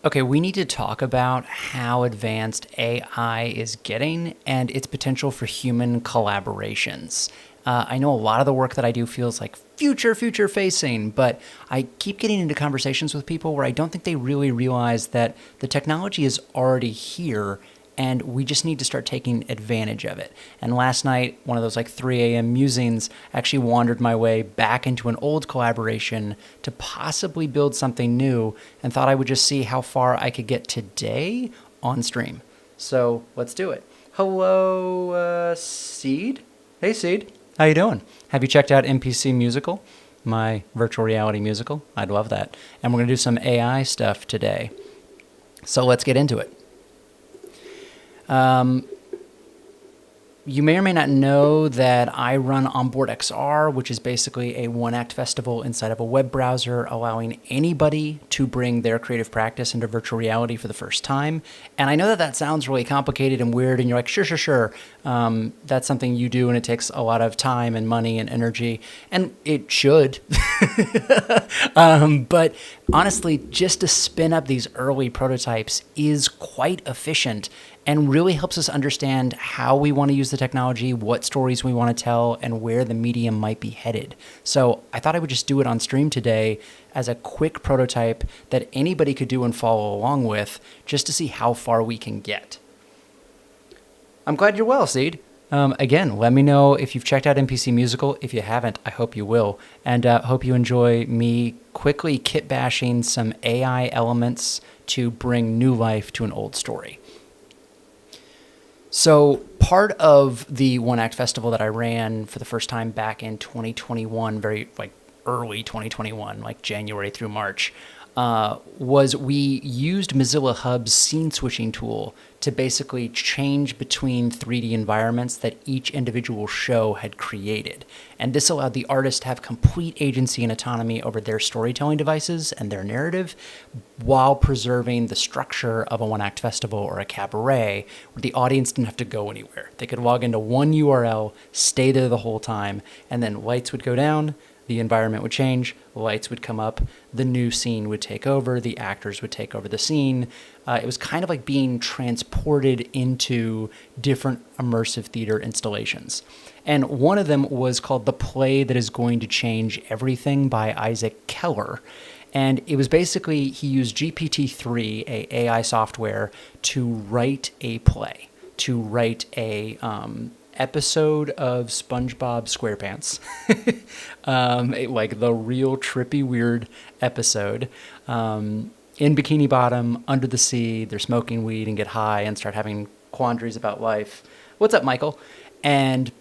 Okay, we need to talk about how advanced AI is getting and its potential for human collaborations. I know a lot of the work that I do feels like future facing, but I keep getting into conversations with people where I don't think they really realize that the technology is already here and we just need to start taking advantage of it. And last night, one of those like 3 a.m. musings actually wandered my way back into an old collaboration to possibly build something new and thought I would just see how far I could get today on stream. So let's do it. Hello, Seed. Hey, Seed. How you doing? Have you checked out NPC Musical, my virtual reality musical? I'd love that. And we're going to do some AI stuff today. So let's get into it. You may or may not know that I run Onboard XR, which is basically a one-act festival inside of a web browser, allowing anybody to bring their creative practice into virtual reality for the first time. And I know that that sounds really complicated and weird, and you're like, sure. That's something you do, and it takes a lot of time and money and energy, and it should. But honestly, just to spin up these early prototypes is quite efficient and really helps us understand how we want to use the technology, what stories we want to tell, and where the medium might be headed. So I thought I would just do it on stream today as a quick prototype that anybody could do and follow along with, just to see how far we can get. I'm glad you're well, Seed. Again, let me know if you've checked out NPC Musical. If you haven't, I hope you will. And hope you enjoy me quickly kit bashing some AI elements to bring new life to an old story. So part of the One Act Festival that I ran for the first time back in 2021, very like early 2021, like January through March, was we used Mozilla Hub's scene switching tool to basically change between 3D environments that each individual show had created. And this allowed the artist to have complete agency and autonomy over their storytelling devices and their narrative while preserving the structure of a one-act festival or a cabaret where the audience didn't have to go anywhere. They could log into one URL, stay there the whole time, and then lights would go down, the environment would change, lights would come up, the new scene would take over, the actors would take over the scene. It was kind of like being transported into different immersive theater installations. And one of them was called The Play That Is Going to Change Everything by Isaac Keller. And it was basically, he used GPT-3, a AI software, to write a play, to write a episode of SpongeBob SquarePants, like the real trippy, weird episode. In Bikini Bottom, under the sea, they're smoking weed and get high and start having quandaries about life. What's up, Michael? And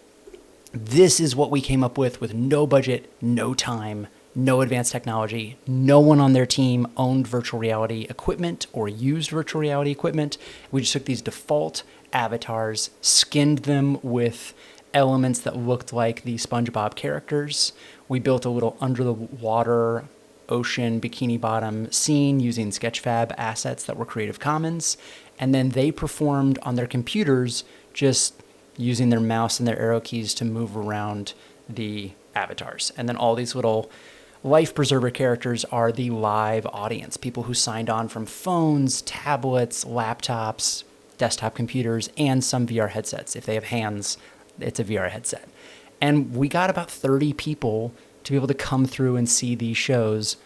this is what we came up with no budget, no time, no advanced technology. No one on their team owned virtual reality equipment or used virtual reality equipment. We just took these default avatars, skinned them with elements that looked like the SpongeBob characters. We built a little under the water ocean Bikini Bottom scene using Sketchfab assets that were Creative Commons. And then they performed on their computers, just using their mouse and their arrow keys to move around the avatars. And then all these little life preserver characters are the live audience, people who signed on from phones, tablets, laptops, desktop computers, and some VR headsets. If they have hands, it's a VR headset. And we got about 30 people to be able to come through and see these shows,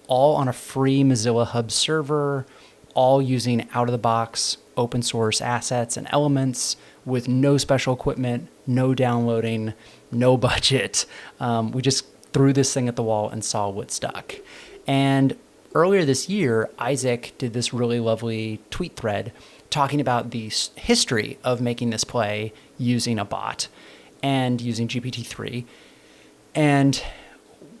all on a free Mozilla Hub server, all using out-of-the-box open source assets and elements with no special equipment, no downloading, no budget. We just threw this thing at the wall and saw what stuck. And earlier this year, Isaac did this really lovely tweet thread talking about the history of making this play using a bot and using GPT-3, and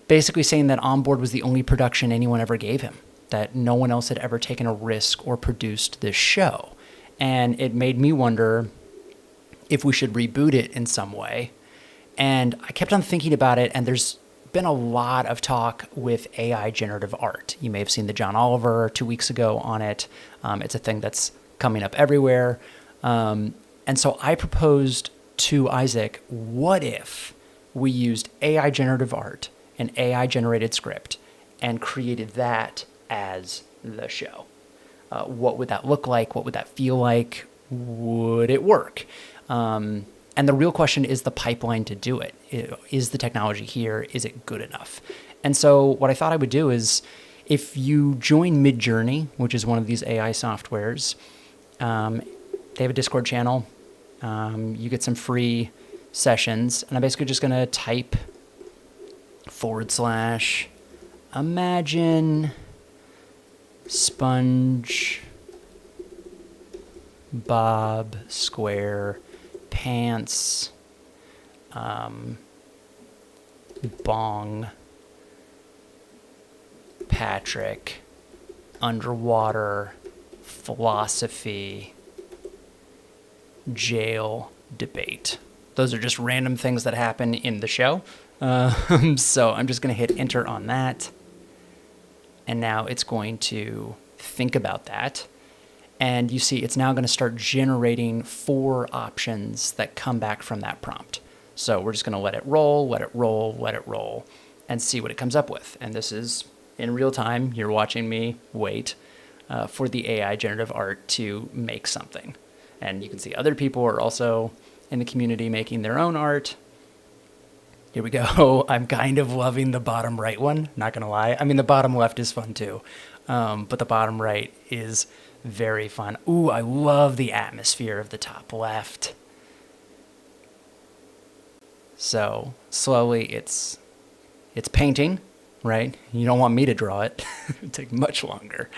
basically saying that Onboard was the only production anyone ever gave him, that no one else had ever taken a risk or produced this show. And it made me wonder if we should reboot it in some way. And I kept on thinking about it, and there's been a lot of talk with AI generative art. You may have seen the John Oliver 2 weeks ago on it. It's a thing that's coming up everywhere. And so I proposed to Isaac, what if we used AI generative art, an AI generated script, and created that as the show? What would that look like? What would that feel like? Would it work? And the real question is the pipeline to do it. Is the technology here? Is it good enough? And so what I thought I would do is, if you join Midjourney, which is one of these AI softwares, they have a Discord channel. You get some free sessions, and I'm basically just going to type / imagine Sponge Bob Square Pants Bong Patrick underwater philosophy jail debate. Those are just random things that happen in the show. So I'm just going to hit enter on that. And now it's going to think about that. And you see it's now going to start generating 4 options that come back from that prompt. So we're just going to let it roll, let it roll, let it roll, and see what it comes up with. And this is in real time. You're watching me wait for the AI generative art to make something. And you can see other people are also in the community making their own art. Here we go. I'm kind of loving the bottom right one, not going to lie. I mean, the bottom left is fun too, but the bottom right is very fun. Ooh, I love the atmosphere of the top left. So slowly it's painting, right? You don't want me to draw it. It would take much longer.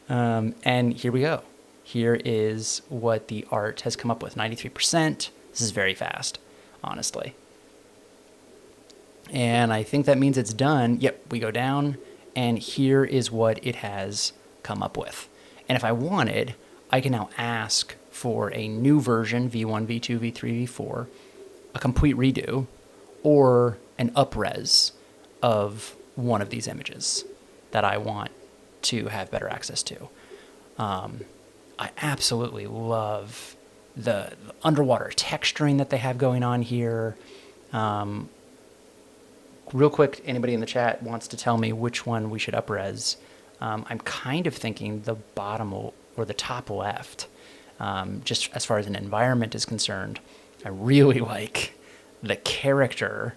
And here we go. Here is what the art has come up with, 93%. This is very fast, honestly. And I think that means it's done. Yep, we go down, and here is what it has come up with. And if I wanted, I can now ask for a new version, V1, V2, V3, V4, a complete redo, or an upres of one of these images that I want to have better access to. I absolutely love the underwater texturing that they have going on here. Real quick, anybody in the chat wants to tell me which one we should upres. I'm kind of thinking the bottom or the top left, just as far as an environment is concerned. I really like the character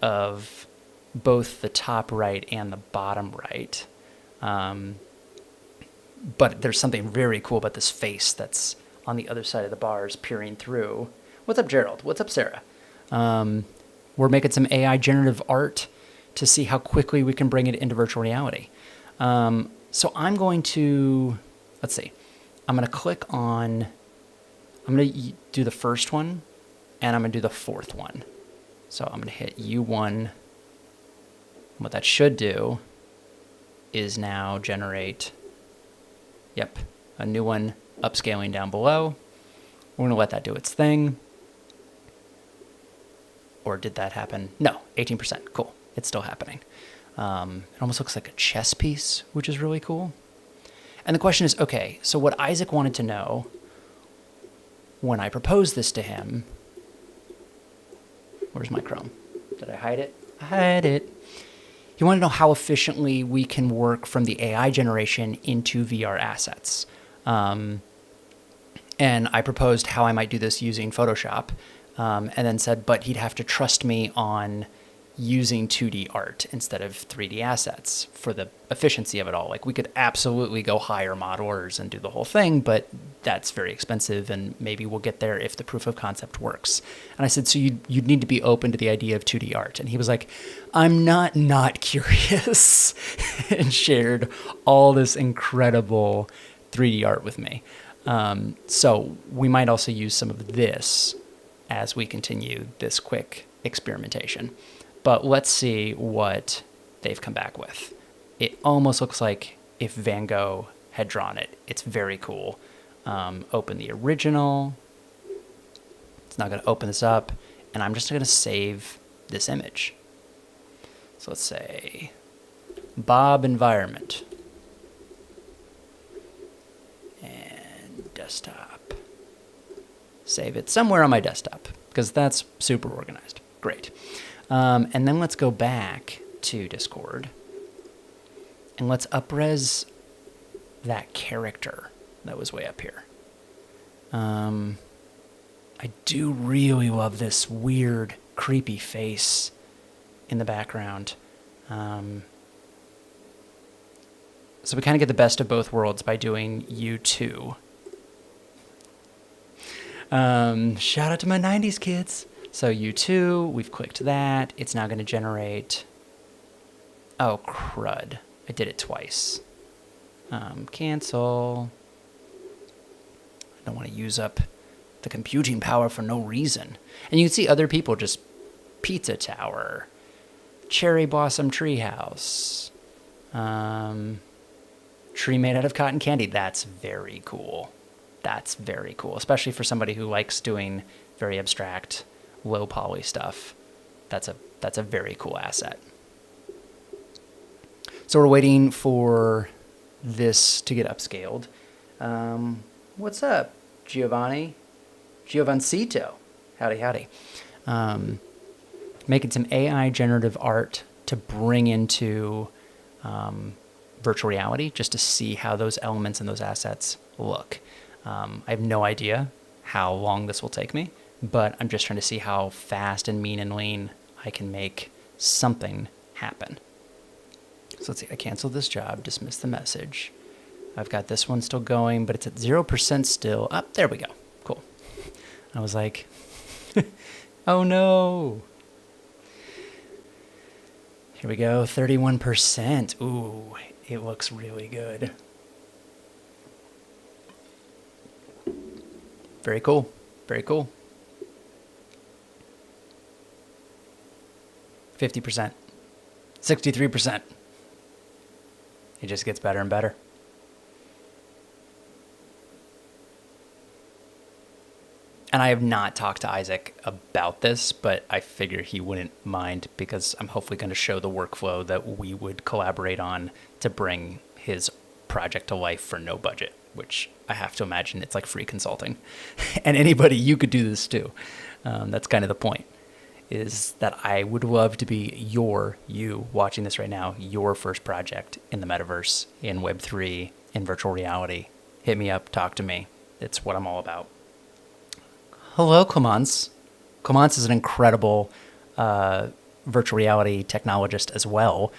of both the top right and the bottom right. But there's something very cool about this face that's on the other side of the bars peering through. What's up, Gerald? What's up, Sarah? We're making some AI generative art to see how quickly we can bring it into virtual reality. So I'm going to, let's see, I'm going to click on, I'm going to do the first one, and I'm going to do the fourth one. So I'm going to hit U1. What that should do is now generate, yep, a new one upscaling down below. We're going to let that do its thing. Or did that happen? No, 18%. Cool. It's still happening. It almost looks like a chess piece, which is really cool. And the question is, okay, so what Isaac wanted to know when I proposed this to him, where's my Chrome? Did I hide it? I hid it. He wanted to know how efficiently we can work from the AI generation into VR assets. And I proposed how I might do this using Photoshop, and then said, but he'd have to trust me on using 2D art instead of 3D assets for the efficiency of it all. Like, we could absolutely go hire modelers and do the whole thing, but that's very expensive, and maybe we'll get there if the proof of concept works. And I said, so you'd need to be open to the idea of 2D art. And he was like, I'm not curious, and shared all this incredible 3D art with me. So we might also use some of this as we continue this quick experimentation. But let's see what they've come back with. It almost looks like if Van Gogh had drawn it. It's very cool. Open the original. It's not going to open this up. And I'm just going to save this image. So let's say Bob environment. And desktop. Save it somewhere on my desktop, because that's super organized. Great. And then let's go back to Discord, and let's upres that character that was way up here. I do really love this weird, creepy face in the background. So we kind of get the best of both worlds by doing U2. Shout out to my 90s kids. So U2, we've clicked that. It's now going to generate... Oh, crud. I did it twice. Cancel. I don't want to use up the computing power for no reason. And you can see other people just Pizza Tower, Cherry Blossom Treehouse, tree made out of cotton candy. That's very cool. That's very cool, especially for somebody who likes doing very abstract, low poly stuff. That's a very cool asset. So we're waiting for this to get upscaled. What's up, Giovanni? Giovancito. Howdy, howdy. Making some AI generative art to bring into virtual reality just to see how those elements and those assets look. I have no idea how long this will take me, but I'm just trying to see how fast and mean and lean I can make something happen. So let's see, I canceled this job, dismissed the message. I've got this one still going, but it's at 0% still. Oh, there we go. Cool. I was like, oh no. Here we go, 31%. Ooh, it looks really good. Very cool. Very cool. 50%. 63%. It just gets better and better. And I have not talked to Isaac about this, but I figure he wouldn't mind because I'm hopefully going to show the workflow that we would collaborate on to bring his project to life for no budget, which I have to imagine it's like free consulting. And anybody, you could do this too. That's kind of the point, is that I would love to be you watching this right now, your first project in the metaverse, in Web3, in virtual reality. Hit me up, talk to me. It's what I'm all about. Hello, Clemence. Clemence is an incredible virtual reality technologist as well,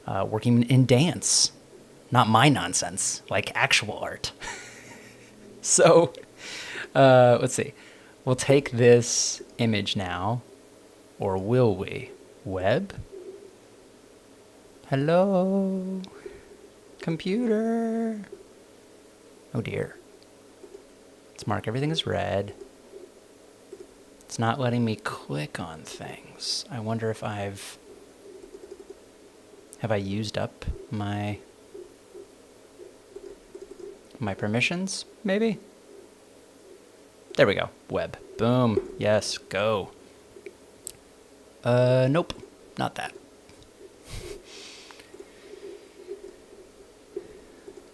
working in dance. Not my nonsense, like actual art. So, let's see. We'll take this image now, or will we? Web? Hello? Computer? Oh dear. Let's mark everything as red. It's not letting me click on things. I wonder if have I used up my permissions, maybe? There we go. Web. Boom. Yes, go. Nope. Not that.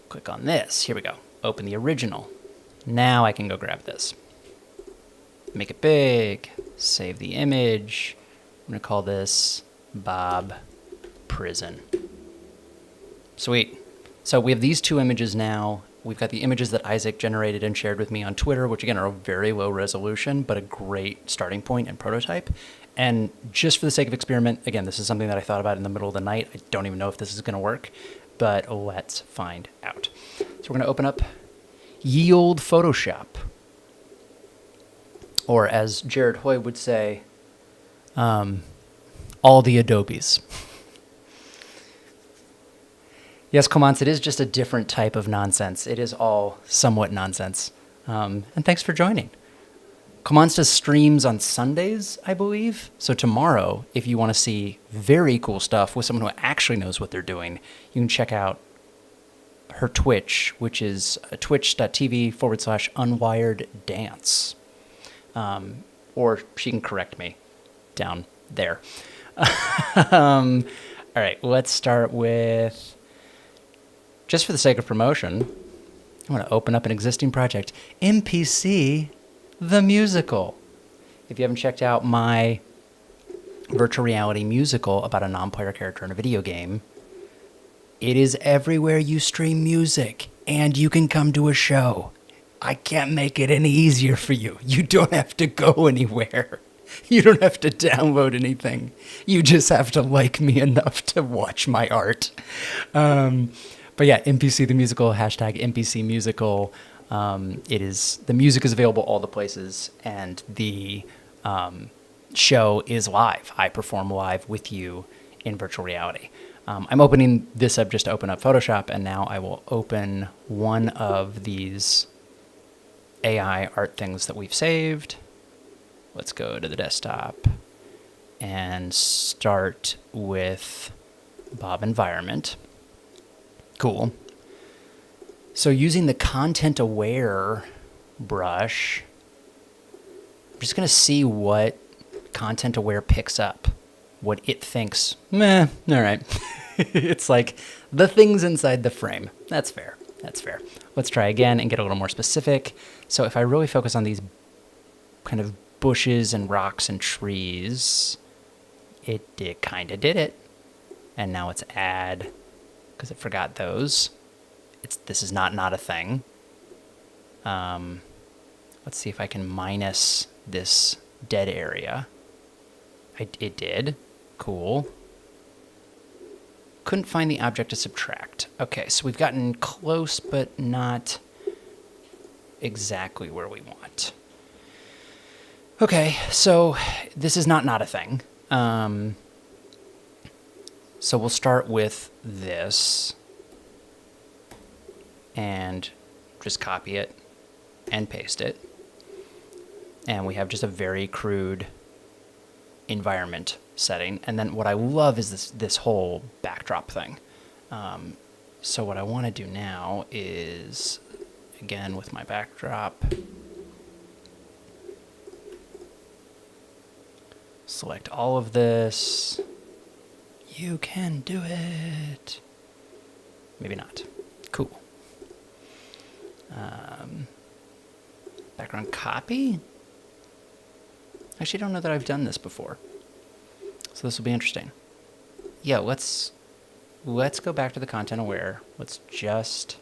Click on this. Here we go. Open the original. Now I can go grab this. Make it big. Save the image. I'm going to call this Bob Prison. Sweet. So we have these two images now. We've got the images that Isaac generated and shared with me on Twitter, which again are a very low resolution, but a great starting point and prototype. And just for the sake of experiment, again, this is something that I thought about in the middle of the night. I don't even know if this is going to work, but let's find out. So we're going to open up Ye Olde Photoshop. Or as Jared Hoy would say, all the Adobes. Yes, Clemence, it is just a different type of nonsense. It is all somewhat nonsense. And thanks for joining. Clemence does streams on Sundays, I believe. So tomorrow, if you want to see very cool stuff with someone who actually knows what they're doing, you can check out her Twitch, which is twitch.tv/unwireddance. Or she can correct me down there. All right, let's start with, just for the sake of promotion, I'm going to open up an existing project, NPC the Musical. If you haven't checked out my virtual reality musical about a non-player character in a video game, it is everywhere you stream music and you can come to a show. I can't make it any easier for you. You don't have to go anywhere. You don't have to download anything. You just have to like me enough to watch my art. But yeah, NPC the Musical, hashtag NPC Musical. The music is available all the places, and the show is live. I perform live with you in virtual reality. I'm opening this up just to open up Photoshop, and now I will open one of these AI art things that we've saved. Let's go to the desktop and start with Bob Environment. Cool. So using the content aware brush, I'm just going to see what content aware picks up, what it thinks, meh, all right. It's like the things inside the frame. That's fair. That's fair. Let's try again and get a little more specific. So if I really focus on these kind of bushes and rocks and trees, it kind of did it. And now it's add, because it forgot those. This is not a thing. Let's see if I can minus this dead area. It did. Cool. Couldn't find the object to subtract. Okay, so we've gotten close, but not exactly where we want. Okay, so this is not a thing. So we'll start with this and just copy it and paste it. And we have just a very crude environment setting. And then what I love is this whole backdrop thing. So what I want to do now is, again, with my backdrop, select all of this. You can do it. Maybe not. Cool. Background copy? Actually, I don't know that I've done this before. So this will be interesting. Yeah, let's go back to the content aware. Let's just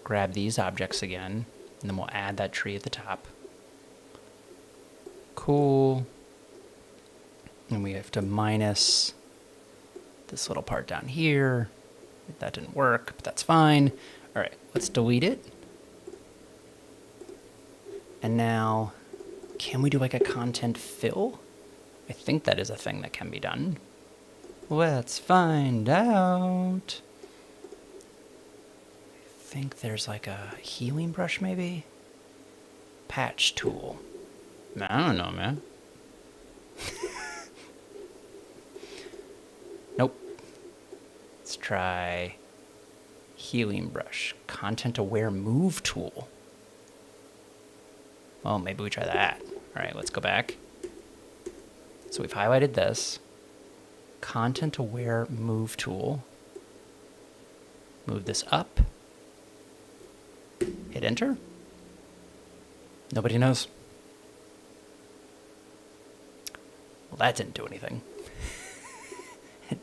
grab these objects again, and then we'll add that tree at the top. Cool. And we have to minus this little part down here. That didn't work, but that's fine. All right, let's delete it. And now, can we do like a content fill? I think that is a thing that can be done. Let's find out. I think there's like a healing brush maybe? Patch tool. I don't know, man. Nope. Let's try healing brush. Content aware move tool. Well, maybe we try that. All right, let's go back. So we've highlighted this. Content aware move tool. Move this up. Hit enter. Nobody knows. Well, that didn't do anything.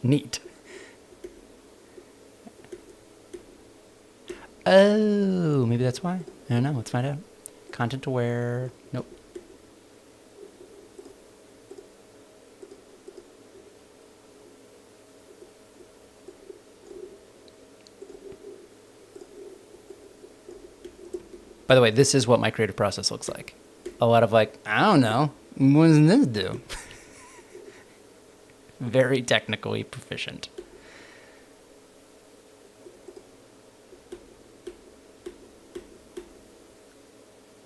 Neat. Oh, maybe that's why. I don't know. Let's find out. Content aware. Nope. By the way, this is what my creative process looks like. A lot of like, I don't know. What does this do? Very technically proficient.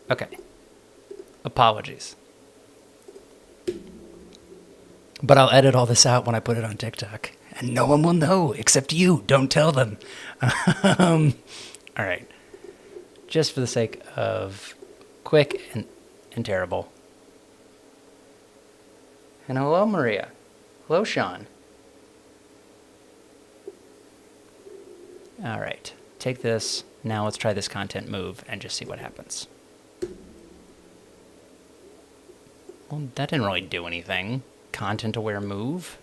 Okay. Apologies. But I'll edit all this out when I put it on TikTok. And no one will know except you. Don't tell them. All right. Just for the sake of quick and terrible. And hello, Maria. Hello, Sean. All right. Take this. Now let's try this content move and just see what happens. Well, that didn't really do anything. Content aware move.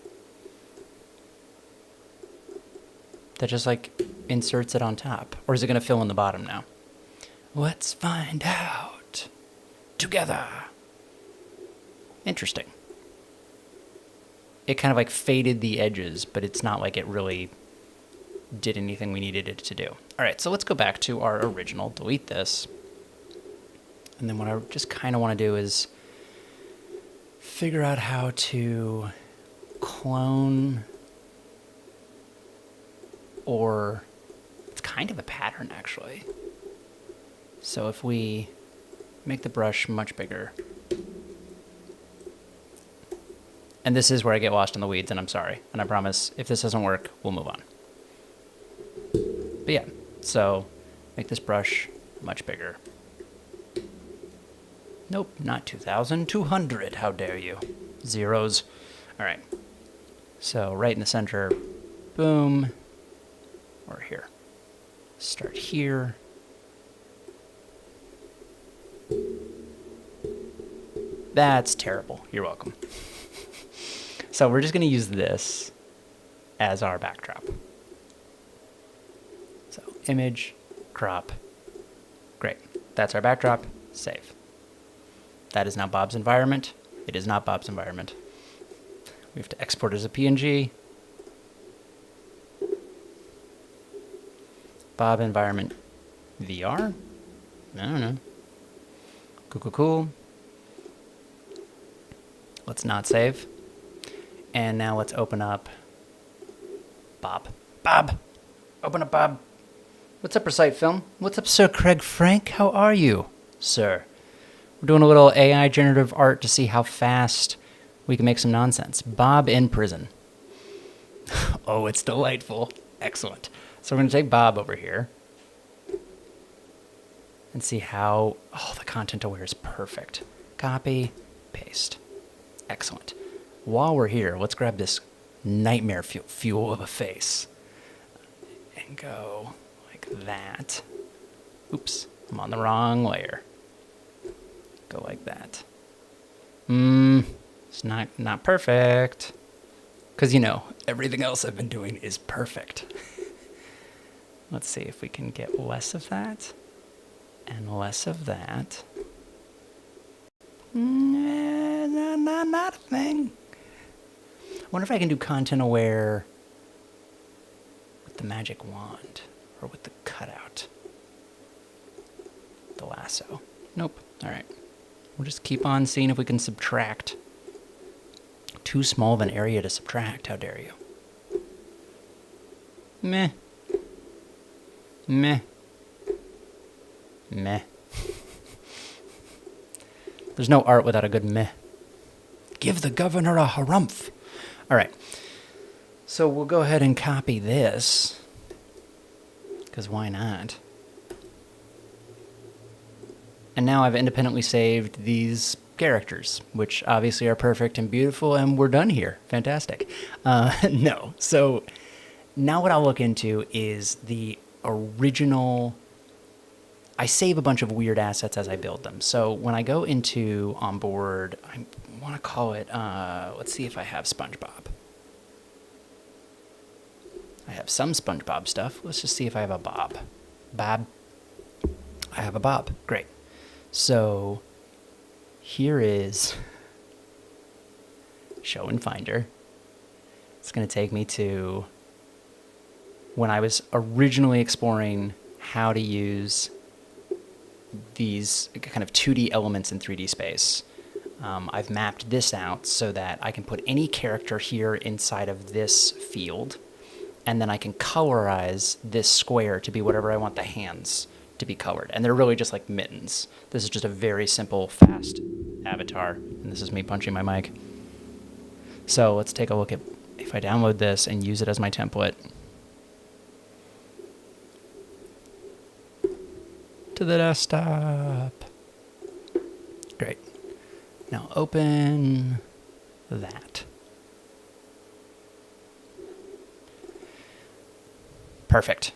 That just like inserts it on top? Or is it going to fill in the bottom now? Let's find out together. Interesting. It kind of like faded the edges, but it's not like it really did anything we needed it to do. All right, so let's go back to our original, delete this. And then what I just kind of want to do is figure out how to clone, or it's kind of a pattern actually. So if we make the brush much bigger, and this is where I get lost in the weeds, and I'm sorry, and I promise if this doesn't work, we'll move on. But yeah, so make this brush much bigger. Nope, not 2,000, 200, how dare you. Zeros. All right, so right in the center, boom, or here. Start here. That's terrible, you're welcome. So we're just gonna use this as our backdrop. So image, crop, great. That's our backdrop, save. That is now Bob's environment. It is not Bob's environment. We have to export as a PNG. Bob environment VR? I don't know. Cool. Let's not save. And now let's open up Bob. Bob! Open up Bob. What's up, Recite Film? What's up, Sir Craig Frank? How are you, sir? We're doing a little AI generative art to see how fast we can make some nonsense. Bob in prison. Oh, it's delightful. Excellent. So we're going to take Bob over here and see how... Oh, the content aware is perfect. Copy, paste. Excellent. While we're here, let's grab this nightmare fuel of a face and go like that. Oops, I'm on the wrong layer. Go like that. It's not perfect. Because, you know, everything else I've been doing is perfect. Let's see if we can get less of that and less of that. Not a thing. I wonder if I can do content aware with the magic wand or with the cutout. The lasso. Nope. All right. We'll just keep on seeing if we can subtract. Too small of an area to subtract. How dare you? Meh. Meh. Meh. There's no art without a good meh. Give the governor a harumph. All right. So we'll go ahead and copy this. Because why not? And now I've independently saved these characters, which obviously are perfect and beautiful, and we're done here. Fantastic. No. So now what I'll look into is the original... I save a bunch of weird assets as I build them. So when I go into onboard, I want to call it, let's see if I have SpongeBob. I have some SpongeBob stuff. Let's just see if I have a Bob. Bob. I have a Bob. Great. So here is Show in Finder. It's going to take me to when I was originally exploring how to use these kind of 2D elements in 3D space. I've mapped this out so that I can put any character here inside of this field, and then I can colorize this square to be whatever I want the hands to be colored. And they're really just like mittens. This is just a very simple, fast avatar. And this is me punching my mic. So let's take a look at if I download this and use it as my template. To the desktop. Great. Now open that. Perfect.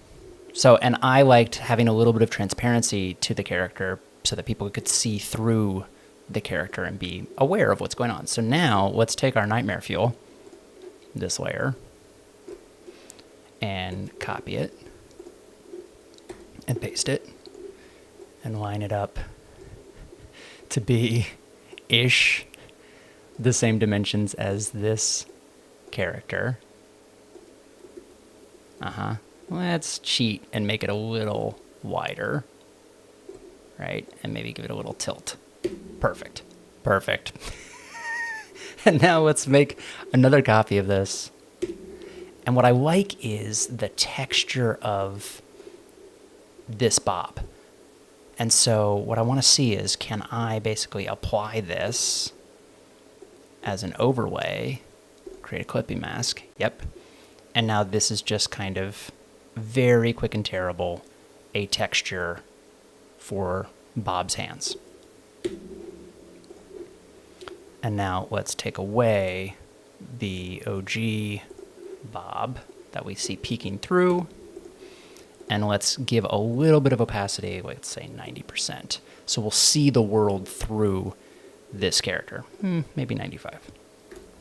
So, and I liked having a little bit of transparency to the character so that people could see through the character and be aware of what's going on. So now let's take our nightmare fuel, this layer, and copy it and paste it and line it up to be ish the same dimensions as this character. Let's cheat and make it a little wider, right? And maybe give it a little tilt. Perfect. And now let's make another copy of this. And what I like is the texture of this bob. And so what I want to see is, can I basically apply this as an overlay, create a clipping mask? Yep. And now this is just kind of very quick and terrible, a texture for Bob's hands. And now let's take away the OG Bob that we see peeking through, and let's give a little bit of opacity, let's say 90%. So we'll see the world through this character. Maybe 95.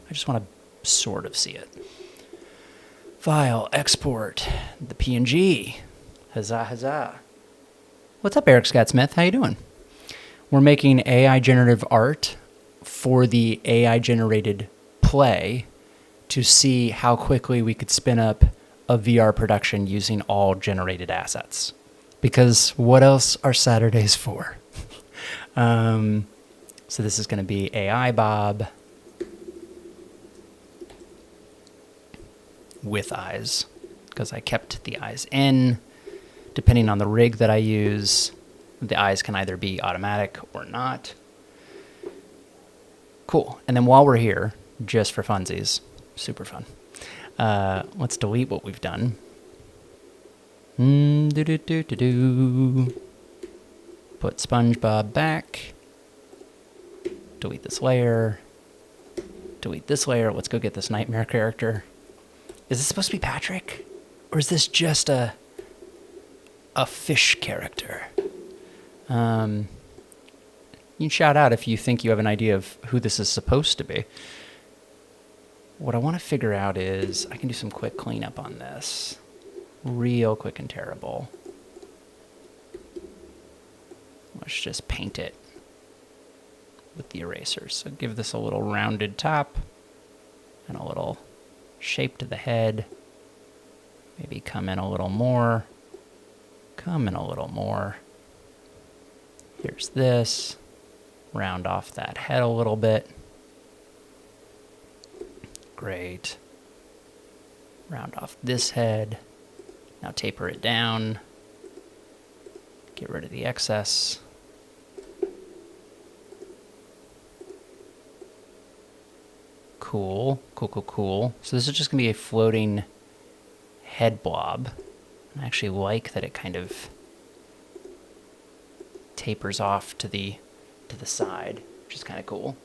I just want to sort of see it. File, export, the PNG. Huzzah, huzzah. What's up, Eric Scott Smith? How you doing? We're making AI generative art for the AI generated play to see how quickly we could spin up a VR production using all generated assets. Because what else are Saturdays for? So this is going to be AI Bob with eyes, because I kept the eyes in. Depending on the rig that I use, the eyes can either be automatic or not. Cool. And then while we're here, just for funsies, super fun, let's delete what we've done. Put SpongeBob back. Delete this layer. Delete this layer. Let's go get this nightmare character. Is this supposed to be Patrick? Or is this just a fish character? You can shout out if you think you have an idea of who this is supposed to be. What I want to figure out is, I can do some quick cleanup on this. Real quick and terrible. Let's just paint it with the eraser. So give this a little rounded top and a little shape to the head. Maybe come in a little more. Come in a little more. Here's this. Round off that head a little bit. Great. Round off this head. Now taper it down. Get rid of the excess. Cool. Cool. So this is just going to be a floating head blob. I actually like that it kind of tapers off to the side, which is kind of cool.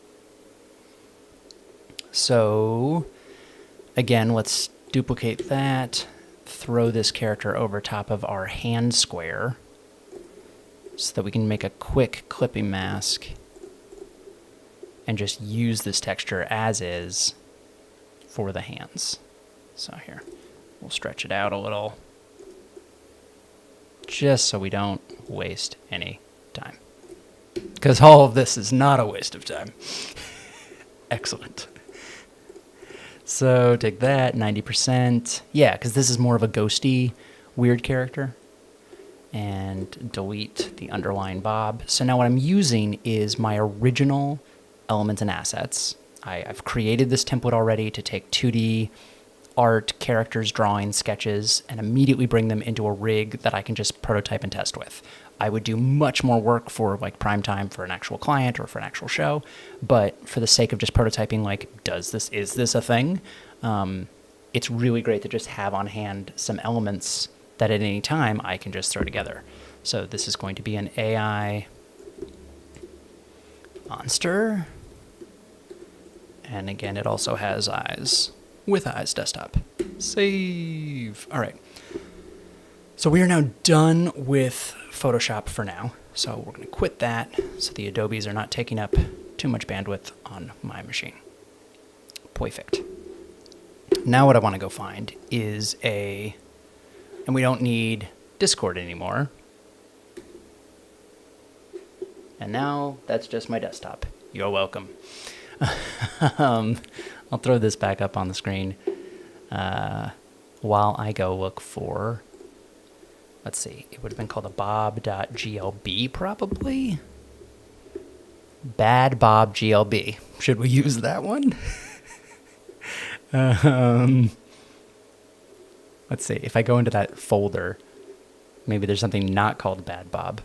So again, let's duplicate that, throw this character over top of our hand square so that we can make a quick clipping mask and just use this texture as is for the hands. So here, we'll stretch it out a little just so we don't waste any time. Because all of this is not a waste of time. Excellent. So take that, 90%. Yeah, because this is more of a ghosty, weird character. And delete the underlying Bob. So now what I'm using is my original elements and assets. I've created this template already to take 2D art, characters, drawings, sketches, and immediately bring them into a rig that I can just prototype and test with. I would do much more work for like prime time for an actual client or for an actual show, but for the sake of just prototyping, like, is this a thing? It's really great to just have on hand some elements that at any time I can just throw together. So this is going to be an AI monster. And again, it also has eyes with eyes desktop. Save. All right. So we are now done with Photoshop for now. So we're going to quit that so the Adobes are not taking up too much bandwidth on my machine. Perfect. Now what I want to go find is and we don't need Discord anymore And now that's just my desktop. You're welcome. I'll throw this back up on the screen while I go look for, let's see, it would have been called a bob.glb probably. Bad Bob GLB. Should we use that one? Let's see, if I go into that folder, maybe there's something not called Bad Bob.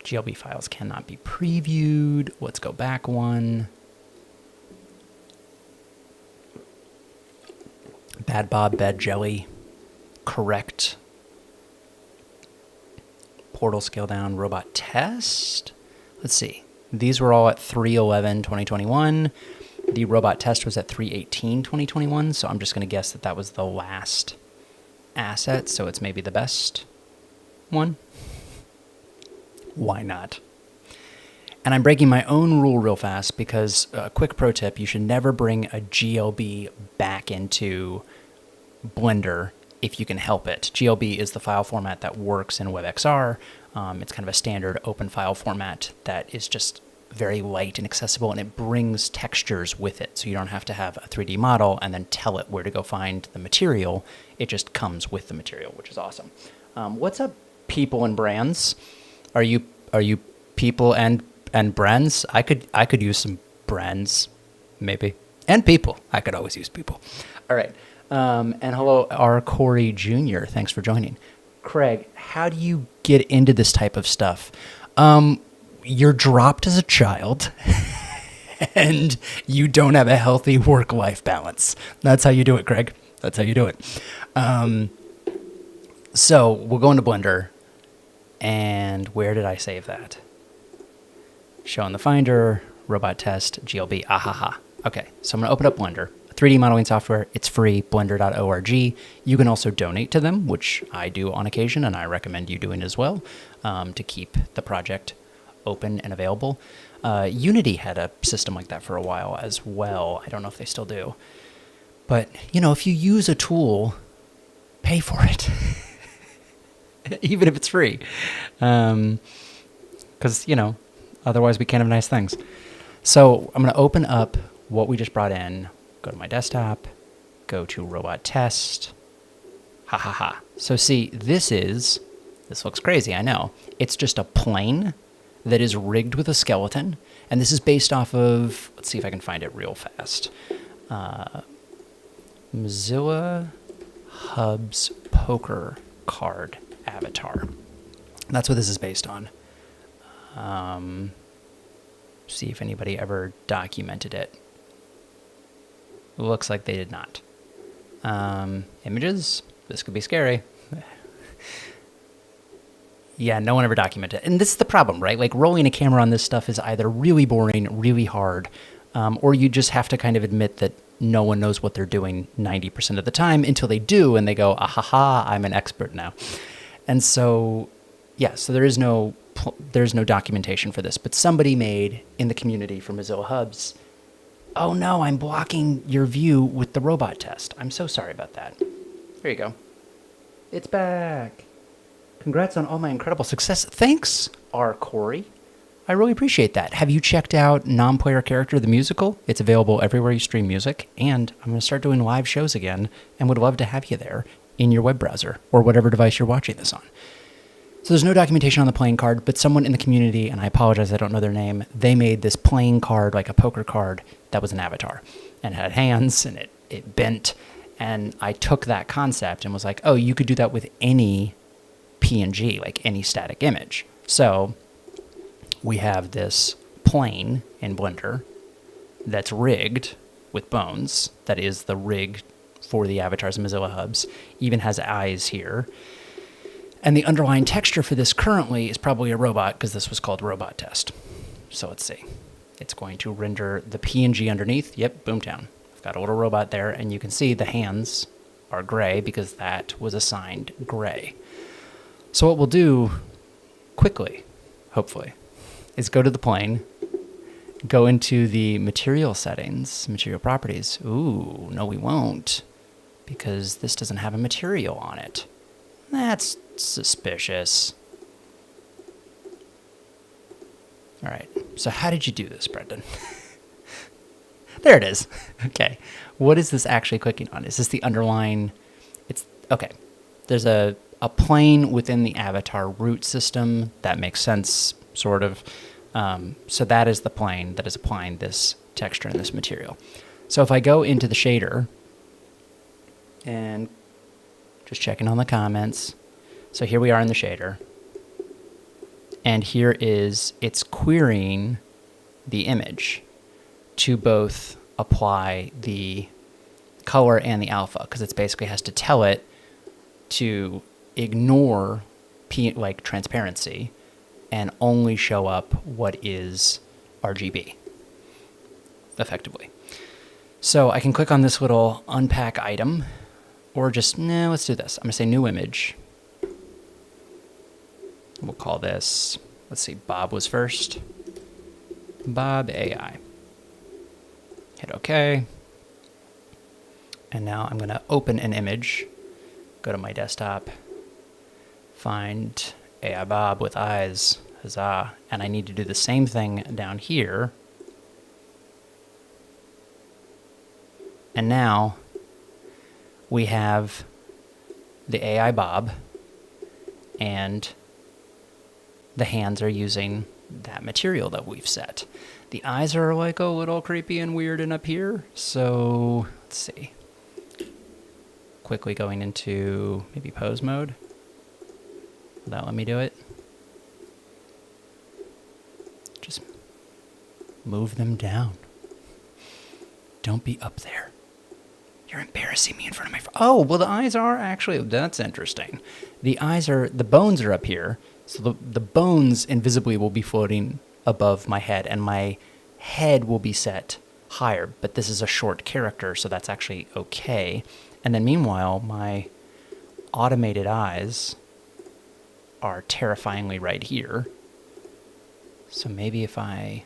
GLB files cannot be previewed. Let's go back one. Bad Bob, Bad Jelly. Correct. Portal scale down, robot test. Let's see. These were all at 3/11/2021. The robot test was at 3/18/2021, so I'm just going to guess that that was the last asset, so it's maybe the best one. Why not? And I'm breaking my own rule real fast because, quick pro tip, you should never bring a GLB back into Blender if you can help it. GLB is the file format that works in WebXR. It's kind of a standard open file format that is just very light and accessible, and it brings textures with it. So you don't have to have a 3D model and then tell it where to go find the material. It just comes with the material, which is awesome. What's up, people and brands? Are you people and brands? I could use some brands, maybe. And people. I could always use people. All right. And hello, R. Corey Jr. Thanks for joining. Craig, how do you get into this type of stuff? You're dropped as a child, and you don't have a healthy work-life balance. That's how you do it, Craig. That's how you do it. So we'll go into Blender, and where did I save that? Show in the Finder, robot test, GLB, ahaha. Okay, so I'm going to open up Blender. 3D modeling software, it's free, blender.org. You can also donate to them, which I do on occasion, and I recommend you doing as well, to keep the project open and available. Unity had a system like that for a while as well. I don't know if they still do. But, if you use a tool, pay for it. Even if it's free. Because, otherwise we can't have nice things. So I'm going to open up what we just brought in. Go to my desktop, go to robot test. Ha ha ha. So see, this looks crazy, I know. It's just a plane that is rigged with a skeleton. And this is based off of, let's see if I can find it real fast. Mozilla Hub's poker card avatar. That's what this is based on. See if anybody ever documented it. Looks like they did not. Images. This could be scary. Yeah, no one ever documented it. And this is the problem, right? Like, rolling a camera on this stuff is either really boring, really hard, or you just have to kind of admit that no one knows what they're doing 90% of the time until they do, and they go, ahaha, I'm an expert now. And so, yeah, so there's no documentation for this, but somebody made in the community for Mozilla Hubs, oh no, I'm blocking your view with the robot test. I'm so sorry about that. There you go. It's back. Congrats on all my incredible success. Thanks, R. Corey. I really appreciate that. Have you checked out Non-Player Character the Musical? It's available everywhere you stream music, and I'm going to start doing live shows again and would love to have you there in your web browser or whatever device you're watching this on. So there's no documentation on the playing card, but someone in the community, and I apologize, I don't know their name, they made this playing card, like a poker card, that was an avatar. And it had hands, and it bent. And I took that concept and was like, oh, you could do that with any PNG, like any static image. So we have this plane in Blender that's rigged with bones. That is the rig for the avatars in Mozilla Hubs. Even has eyes here. And the underlying texture for this currently is probably a robot, because this was called robot test. So let's see. It's going to render the PNG underneath. Yep, Boomtown. I've got a little robot there, and you can see the hands are gray because that was assigned gray. So what we'll do quickly, hopefully, is go to the plane, go into the material settings, material properties. Ooh, no we won't, because this doesn't have a material on it. That's suspicious. All right. So how did you do this, Brendan? There it is. Okay. What is this actually clicking on? Is this the underline? It's okay. There's a plane within the avatar root system. That makes sense, sort of. So that is the plane that is applying this texture and this material. So if I go into the shader and just checking on the comments. So here we are in the shader. And here is, it's querying the image to both apply the color and the alpha, because it basically has to tell it to ignore like transparency and only show up what is RGB, effectively. So I can click on this little unpack item, or just, no, let's do this. I'm gonna say new image. We'll call this, let's see, Bob was first. Bob AI. Hit OK. And now I'm going to open an image, go to my desktop, find AI Bob with eyes, huzzah, and I need to do the same thing down here. And now we have the AI Bob, and the hands are using that material that we've set. The eyes are like a little creepy and weird and up here. So let's see. Quickly going into maybe pose mode. Will that let me do it? Just move them down. Don't be up there. You're embarrassing me in front of my Oh, well, the eyes are actually, that's interesting. The eyes are, the bones are up here. So the bones invisibly will be floating above my head, and my head will be set higher. But this is a short character, so that's actually okay. And then meanwhile, my automated eyes are terrifyingly right here. So maybe if I,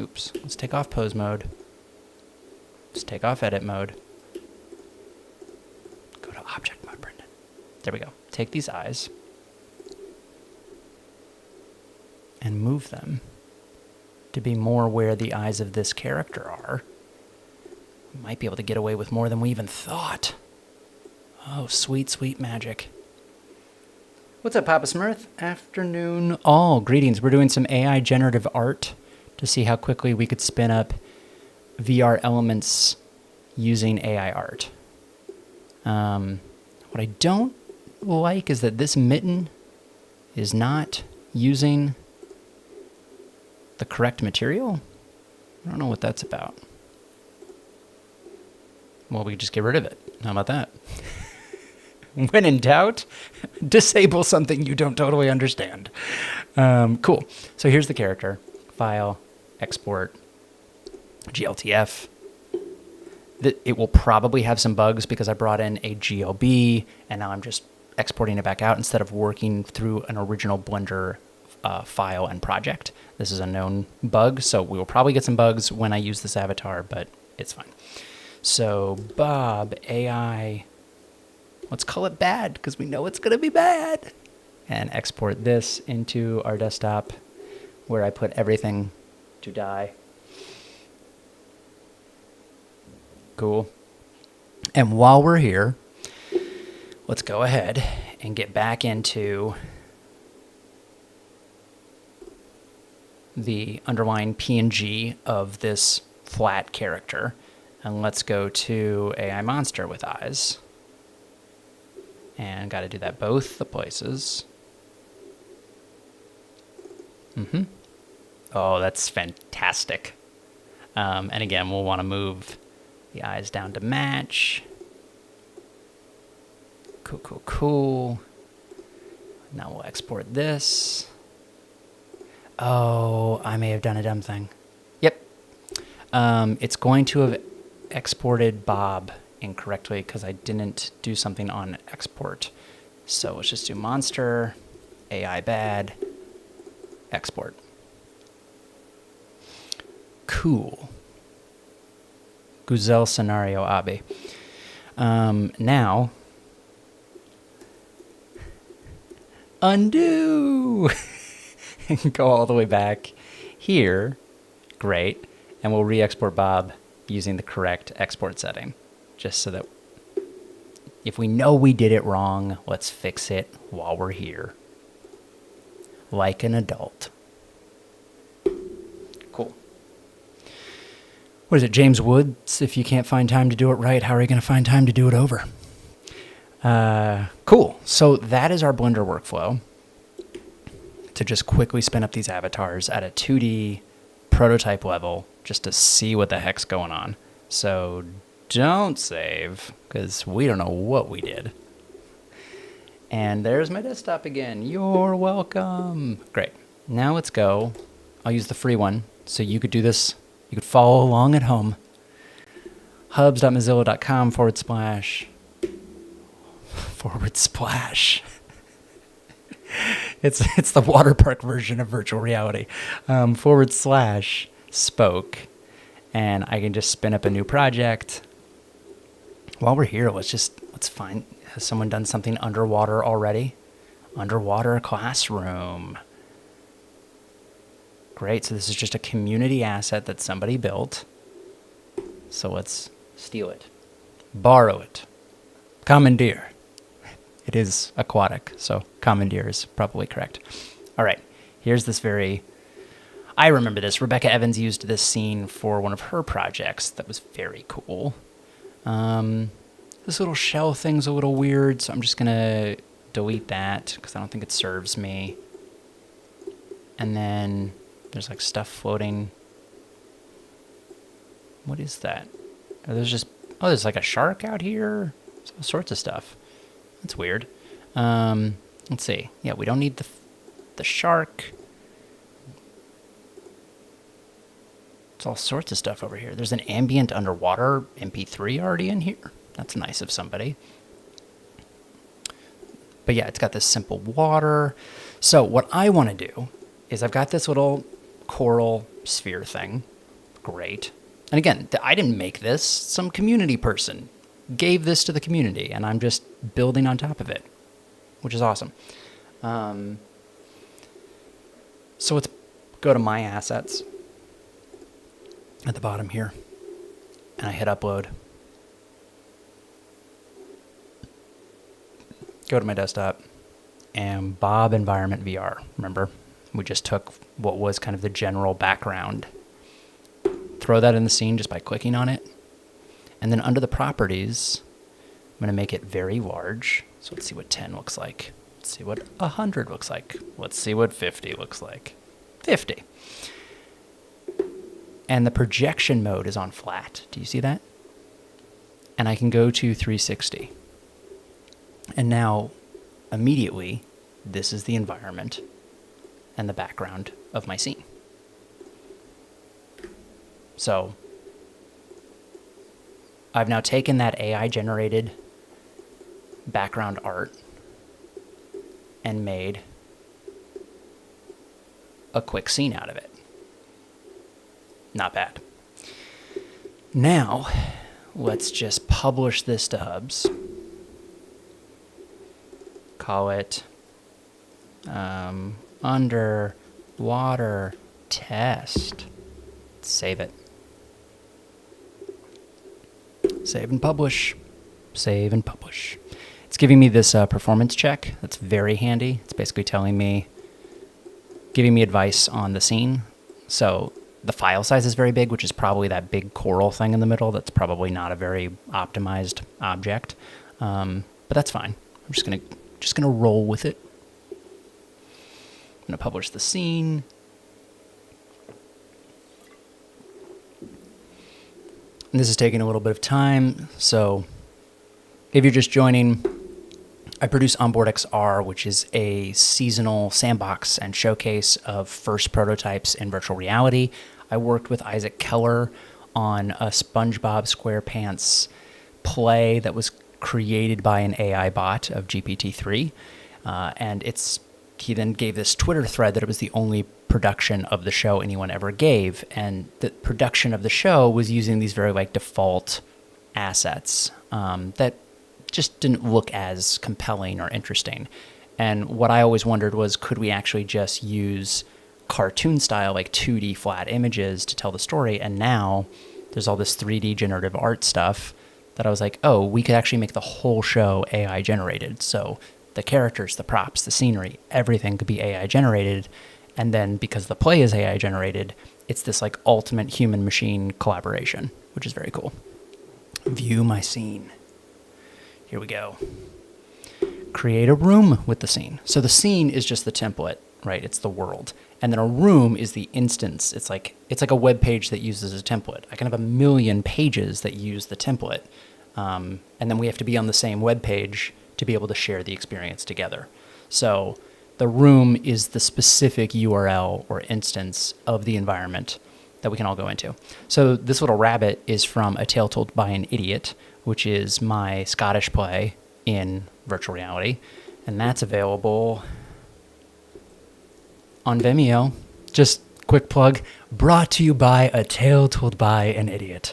oops, let's take off pose mode. Let's take off edit mode. Go to object mode, Brendan. There we go. Take these eyes and move them to be more where the eyes of this character are. We might be able to get away with more than we even thought. Oh, sweet, sweet magic. What's up, Papa Smurf? Afternoon all. Greetings. We're doing some AI generative art to see how quickly we could spin up VR elements using AI art. What I don't like is that this mitten is not using the correct material. I don't know what that's about. Well, we just get rid of it. How about that? When in doubt, disable something you don't totally understand. Cool. So here's the character. File, export, GLTF. It will probably have some bugs because I brought in a GLB, and now I'm just exporting it back out instead of working through an original Blender file and project. This is a known bug, so we will probably get some bugs when I use this avatar, but it's fine. So Bob AI, let's call it bad because we know it's going to be bad. And export this into our desktop where I put everything to die. Cool. And while we're here, let's go ahead and get back into the underlying PNG of this flat character. And let's go to AI monster with eyes. And got to do that both the places. Oh, that's fantastic. And again, we'll want to move the eyes down to match. Cool, cool, cool. Now we'll export this. Oh, I may have done a dumb thing. Yep. It's going to have exported Bob incorrectly because I didn't do something on export. So let's just do monster, AI bad, export. Cool. Guzel scenario Abe. Now, undo. Go all the way back here. Great. And we'll re-export Bob using the correct export setting, just so that if we know we did it wrong, let's fix it while we're here. Like an adult. Cool. What is it, James Woods? If you can't find time to do it right, how are you going to find time to do it over? Cool. So that is our Blender workflow to just quickly spin up these avatars at a 2D prototype level just to see what the heck's going on. So don't save, because we don't know what we did. And there's my desktop again. You're welcome. Great. Now let's go. I'll use the free one, so you could do this. You could follow along at home. hubs.mozilla.com//. It's the water park version of virtual reality. /spoke. And I can just spin up a new project. While we're here, let's find, has someone done something underwater already? Underwater classroom. Great, so this is just a community asset that somebody built. So let's steal it. Borrow it. Commandeer. It is aquatic, so commandeer is probably correct. All right, here's this I remember this. Rebecca Evans used this scene for one of her projects. That was very cool. This little shell thing's a little weird, so I'm just going to delete that because I don't think it serves me. And then there's like stuff floating. What is that? There's like a shark out here. There's all sorts of stuff. That's weird. Let's see. Yeah, we don't need the shark. There's all sorts of stuff over here. There's an ambient underwater MP3 already in here. That's nice of somebody. But yeah, it's got this simple water. So what I want to do is I've got this little coral sphere thing. Great. And again, I didn't make this. Some community person gave this to the community, and I'm just building on top of it, which is awesome. So let's go to My Assets at the bottom here, and I hit upload. Go to my desktop, and Bob Environment VR. Remember, we just took what was kind of the general background. Throw that in the scene just by clicking on it. And then under the properties, I'm going to make it very large. So let's see what 10 looks like. Let's see what 100 looks like. Let's see what 50 looks like. 50. And the projection mode is on flat. Do you see that? And I can go to 360. And now, immediately, this is the environment and the background of my scene. So I've now taken that AI-generated background art and made a quick scene out of it. Not bad. Now, let's just publish this to Hubs. Call it underwater test. Save it. Save and publish. Save and publish. It's giving me this performance check. That's very handy. It's basically telling me, giving me advice on the scene. So the file size is very big, which is probably that big coral thing in the middle. That's probably not a very optimized object, but that's fine. I'm just gonna roll with it. I'm gonna publish the scene. And this is taking a little bit of time, so if you're just joining, I produce Onboard XR, which is a seasonal sandbox and showcase of first prototypes in virtual reality. I worked with Isaac Keller on a SpongeBob SquarePants play that was created by an AI bot of GPT-3, and he then gave this Twitter thread that it was the only production of the show anyone ever gave, and the production of the show was using these very default assets that just didn't look as compelling or interesting. And what I always wondered was, could we actually just use cartoon style, like 2D flat images to tell the story. And now there's all this 3D generative art stuff that I was like, oh, we could actually make the whole show AI generated. So the characters, the props, the scenery, everything could be AI generated. And then because the play is AI generated, it's this like ultimate human machine collaboration, which is very cool. View my scene. Here we go. Create a room with the scene. So the scene is just the template, right? It's the world. And then a room is the instance. It's like a web page that uses a template. I can have a million pages that use the template. And then we have to be on the same web page to be able to share the experience together. So the room is the specific URL or instance of the environment that we can all go into. So this little rabbit is from A Tale Told by an Idiot, which is my Scottish play in virtual reality. And that's available on Vimeo. Just quick plug, brought to you by A Tale Told by an Idiot.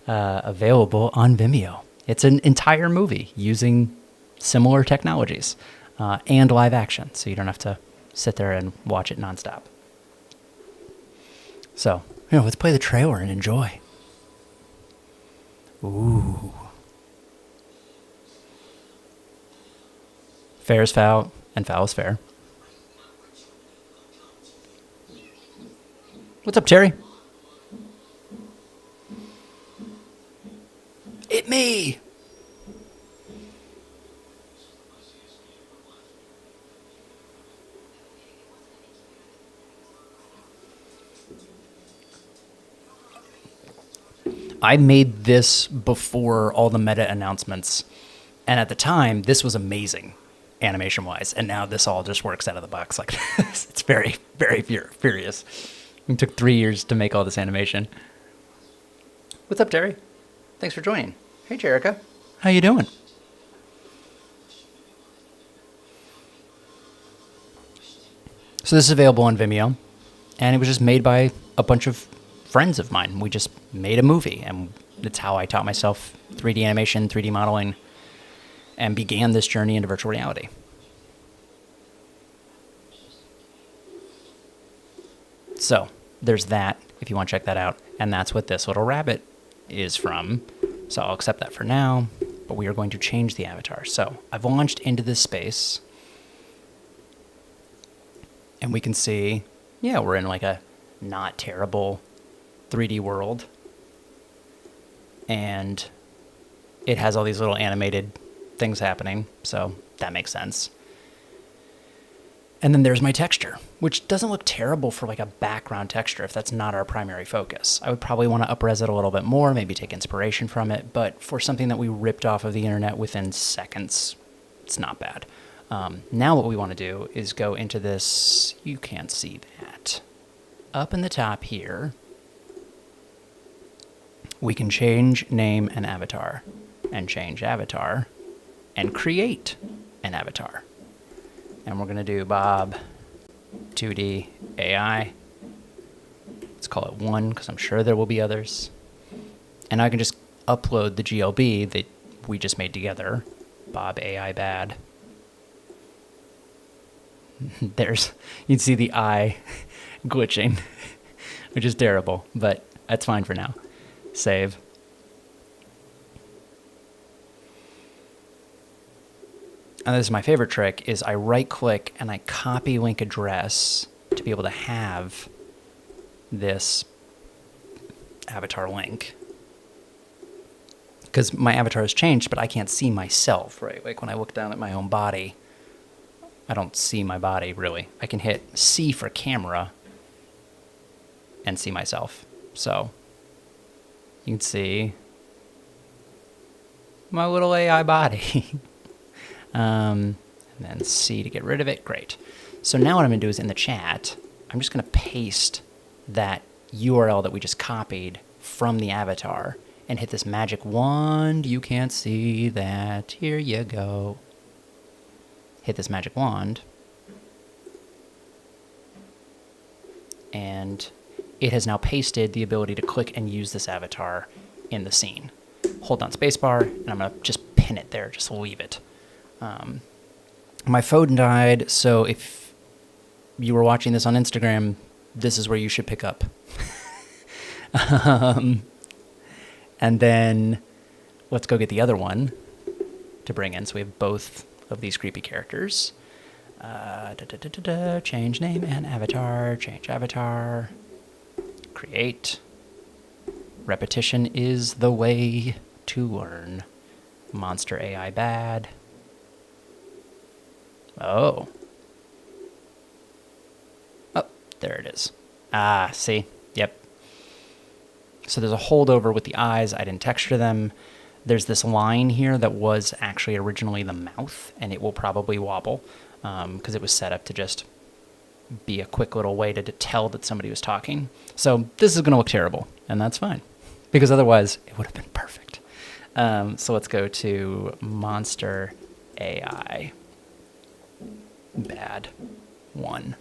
Available on Vimeo. It's an entire movie using similar technologies and live action, so you don't have to sit there and watch it nonstop. So, let's play the trailer and enjoy. Ooh. Fair is foul, and foul is fair. What's up, Terry? It me! I made this before all the meta announcements, and at the time, this was amazing, animation-wise, and now this all just works out of the box like this. It's very, very furious. It took 3 years to make all this animation. What's up, Terry? Thanks for joining. Hey, Jerica. How you doing? So this is available on Vimeo, and it was just made by a bunch of friends of mine. We just made a movie, and that's how I taught myself 3D animation, 3D modeling, and began this journey into virtual reality. So there's that, if you want to check that out, and that's what this little rabbit is from. So I'll accept that for now, but we are going to change the avatar. So I've launched into this space, and we can see, yeah, we're in like a not terrible 3D world, and it has all these little animated things happening, so that makes sense. And then there's my texture, which doesn't look terrible for like a background texture if that's not our primary focus. I would probably want to up-res it a little bit more, maybe take inspiration from it, but for something that we ripped off of the internet within seconds, it's not bad. Now what we want to do is go into this, you can't see that. Up in the top here, we can change name and avatar, and change avatar, and create an avatar. And we're going to do Bob 2D AI. Let's call it 1, because I'm sure there will be others. And I can just upload the GLB that we just made together. Bob AI bad. There's, you can see the eye glitching, which is terrible, but that's fine for now. Save. And this is my favorite trick, is I right-click and I copy link address to be able to have this avatar link. Because my avatar has changed, but I can't see myself, right? Like when I look down at my own body, I don't see my body, really. I can hit C for camera and see myself. So you can see my little AI body. And then C to get rid of it. Great. So now what I'm going to do is in the chat, I'm just going to paste that URL that we just copied from the avatar and hit this magic wand. You can't see that. Here you go. Hit this magic wand. And it has now pasted the ability to click and use this avatar in the scene. Hold down spacebar, and I'm going to just pin it there, just leave it. My phone died, so if you were watching this on Instagram, this is where you should pick up. And then let's go get the other one to bring in. So we have both of these creepy characters. Change name and avatar. Change avatar. Create. Repetition is the way to learn. Monster AI bad. Oh. Oh, there it is. Ah, see? Yep. So there's a holdover with the eyes. I didn't texture them. There's this line here that was actually originally the mouth, and it will probably wobble because it was set up to just be a quick little way to tell that somebody was talking. So this is going to look terrible, and that's fine, because otherwise it would have been perfect. So let's go to Monster AI. Bad 1.